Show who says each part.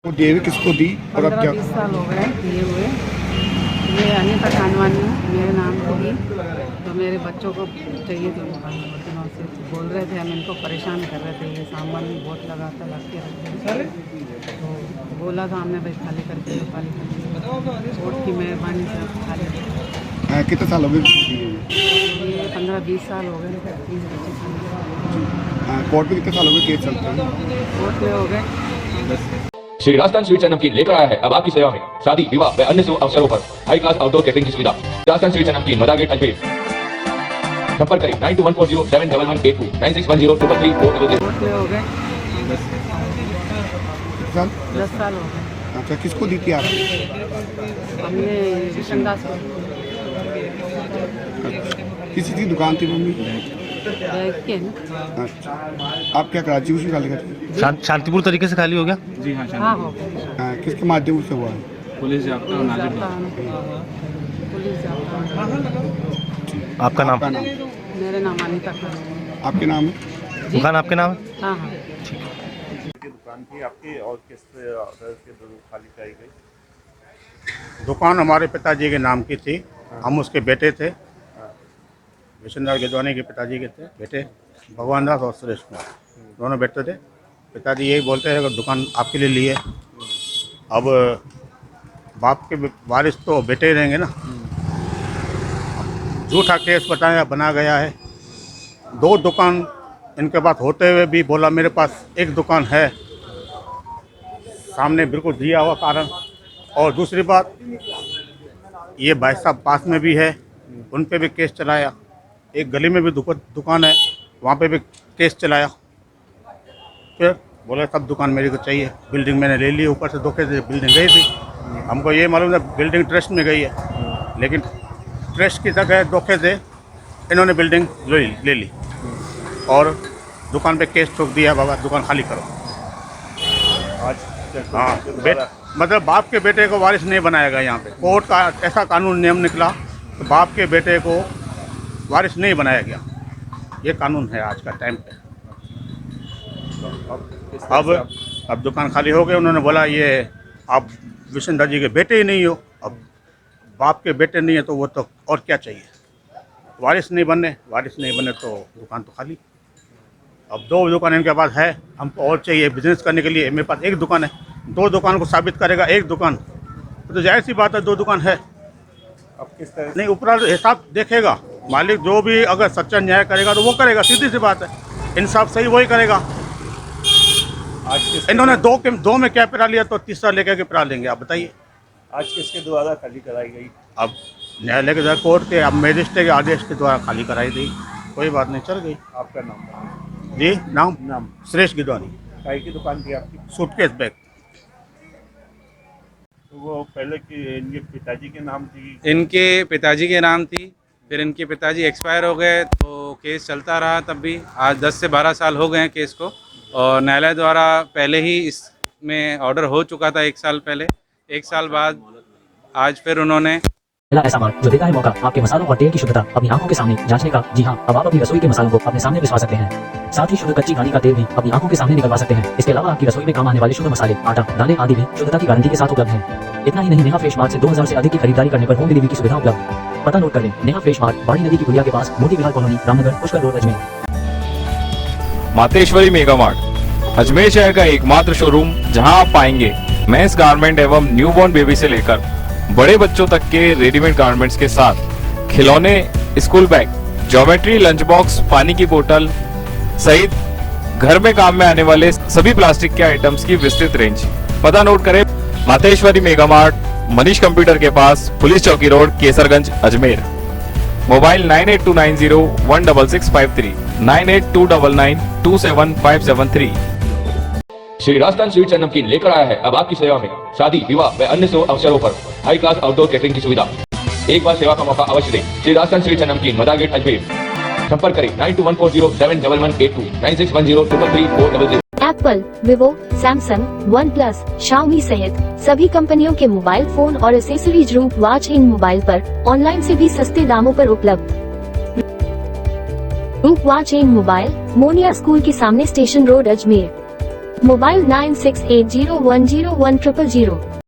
Speaker 1: वो देवी किसको दी और अब क्या?
Speaker 2: 15-20 साल हो गए दिए हुए। ये अनीता खानवानी मेरे नाम की, तो मेरे बच्चों को चाहिए थी मकान बहुत दिनों से, बोल रहे थे हम इनको परेशान कर रहे थे, ये सामान भी बहुत लगाता लग के रखते, तो बोला था हमने भाई खाली करके तो खाली करके कोर्ट की मेहरबानी से अब खाली।
Speaker 1: कितने साल हो गए दिए हुए?
Speaker 2: ये 15-20 साल हो गए, 30-25 साल
Speaker 1: कोर्ट में कितने साल हो गए केस चलते हैं?
Speaker 2: कोर्ट में हो गए।
Speaker 3: श्री राजस्थान स्वीट्स एंड नमकीन लेकर आया है अब आपकी सेवा में शादी विवाह व अन्य शुभ अवसरों पर हाई क्लास आउटडोर कैटरिंग की सुविधा। राजस्थान स्वीट्स एंड नमकीन मदा गेट अजमेर। संपर्क करें 9214071182 9610333400।
Speaker 2: कोर्ट में हो गए।
Speaker 1: कितने साल?
Speaker 2: 10 साल हो गए।
Speaker 1: अच्छा, किसको दी थी आप?
Speaker 2: हमने विशनदास को
Speaker 1: किसी की दुकान थी मम्मी?
Speaker 2: के ना।
Speaker 1: अच्छा, आप क्या कराची उसी खाली करते?
Speaker 4: शांतिपूर्ण तरीके से खाली हो गया।
Speaker 5: जी हाँ,
Speaker 2: हाँ हो गया।
Speaker 1: किसके माध्यम से हुआ है?
Speaker 5: पुलिस जाब्ता और नाजिर
Speaker 2: पुलिस जाब्ता।
Speaker 4: आपका नाम?
Speaker 1: आपका नाम?
Speaker 2: मेरे नाम अनीता खान।
Speaker 1: आपके नाम है?
Speaker 4: दुकान आपके नाम है?
Speaker 2: हाँ हाँ।
Speaker 6: दुकान थी आपकी और किस तरह से खाली कराई गई? दुकान हमारे पिताजी के नाम की थी, हम उसके बेटे थे, विशनदास गिदवानी के पिताजी के थे बेटे, भगवान दास और सुरेश कुमार दोनों बेटे थे। पिताजी यही बोलते हैं अगर दुकान आपके लिए ली है, अब बाप के वारिस तो बेटे ही रहेंगे ना। झूठा केस बना गया है। 2 दुकान इनके पास होते हुए भी बोला मेरे पास 1 दुकान है, सामने बिल्कुल दिया हुआ कारण। और दूसरी बात, ये भाई साहब पास में भी है, उन पे भी केस चलाया। एक गली में भी दुकान है, वहाँ पे भी केस चलाया। फिर बोले सब दुकान मेरी को चाहिए। बिल्डिंग मैंने ले ली, ऊपर से धोखे से बिल्डिंग गई थी। हमको ये मालूम था बिल्डिंग ट्रस्ट में गई है, लेकिन ट्रस्ट की जगह धोखे से इन्होंने बिल्डिंग ले ली और दुकान पे केस ठोक दिया, बाबा दुकान खाली करो। हाँ, मतलब बाप के बेटे को वारिस नहीं बनाया गया। यहाँ पे कोर्ट का ऐसा कानून नियम निकला तो बाप के बेटे को वारिस नहीं बनाया गया। ये कानून है आज का टाइम पे। अब दुकान खाली हो गई। उन्होंने बोला ये आप विशनदास जी के बेटे ही नहीं हो, अब बाप के बेटे नहीं है तो वो तो और क्या चाहिए। वारिस नहीं बने तो दुकान तो खाली। अब 2 दुकान इनके पास है, हमको और चाहिए बिजनेस करने के लिए। मेरे पास 1 दुकान है, 2 दुकान को साबित करेगा 1 दुकान, तो जाहिर सी बात है 2 दुकान है। अब किस तरह नहीं, ऊपर हिसाब देखेगा मालिक, जो भी अगर सच्चा न्याय करेगा तो वो करेगा, सीधी सी बात है। इंसाफ सही वही करेगा। आज इन्होंने 2 में क्या पिरा लिया तो तीसरा लेकर के पिरा लेंगे। आप बताइए आज किसके द्वारा खाली कराई गई? अब न्यायालय के द्वारा, कोर्ट के, अब मजिस्ट्रेट के आदेश के द्वारा खाली कराई गई। कोई बात नहीं, चल गई। आपका नाम? जी नाम सुरेश गिदवानी। चाय की दुकान थी आपकी? Suitcase bag. तो वो पहले की इनके पिताजी के नाम थी?
Speaker 5: इनके पिताजी के नाम थी, फिर इनके पिताजी एक्सपायर हो गए तो केस चलता रहा। तब भी आज 10 से 12 साल हो गए हैं केस को, और न्यायालय द्वारा पहले ही इसमें ऑर्डर हो चुका था 1 साल पहले। 1 साल बाद आज फिर उन्होंने
Speaker 7: ऐसा मार्ग जो देता है मौका आपके मसालों और तेल की शुद्धता अपनी आंखों के सामने जांचने का। जी हाँ, अब आप अपनी रसोई के मसालों को अपने सामने पिसवा सकते हैं। साथ ही शुद्ध कच्ची घानी का तेल भी अपनी आंखों के सामने निकलवा सकते हैं। इसके अलावा आपकी रसोई में काम आने वाले शुद्ध मसाले, आटा, दालें आदि भी शुद्धता की गारंटी के साथ उपलब्ध है। इतना ही नहीं, नेहा फ्रेश मार्ट से 2000 से अधिक की खरीदारी करने पर होम डिलीवरी की सुविधा उपलब्ध। पता नोट कर लें, नेहा फ्रेश मार्ट बाड़ी नदी की पुलिया के पास, Moti Vihar colony, Ramnagar, Pushkar road, Ajmer.
Speaker 8: Mateshwari mega mart Ajmer शहर का एकमात्र शोरूम जहां आप पाएंगे मेंस गारमेंट एवं न्यूबॉर्न बेबी से लेकर बड़े बच्चों तक के रेडीमेड गारमेंट्स के साथ खिलौने, school bag, geometry, lunch box, पानी की बोतल सहित घर में काम में आने वाले सभी प्लास्टिक के आइटम्स की विस्तृत रेंज। पता नोट करें, Mateshwari mega mart, Manish computer के पास, पुलिस चौकी road, Kesarganj, Ajmer. Mobile 9829016653 9829927573।
Speaker 3: Shri Rajasthan sweets and Namkeen लेकर आया है अब आपकी सेवा में शादी विवाह व अन्य शुभ अवसरों पर हाई क्लास आउटडोर कैटरिंग की सुविधा। एक बार सेवा का मौका अवश्य दें। श्री राजस्थान स्वीट्स एंड नमकीन मदा गेट अजमेर। संपर्क करें 9214071182 9610333400।
Speaker 9: Apple, Vivo, Samsung, one plus, Xiaomi सहित सभी कंपनियों के मोबाइल फोन और एसेसरीज रूप वॉच इन मोबाइल पर ऑनलाइन से भी सस्ते दामों पर उपलब्ध। रूप watch in mobile, Moniya school के सामने, स्टेशन रोड, अजमेर। मोबाइल 968010100000।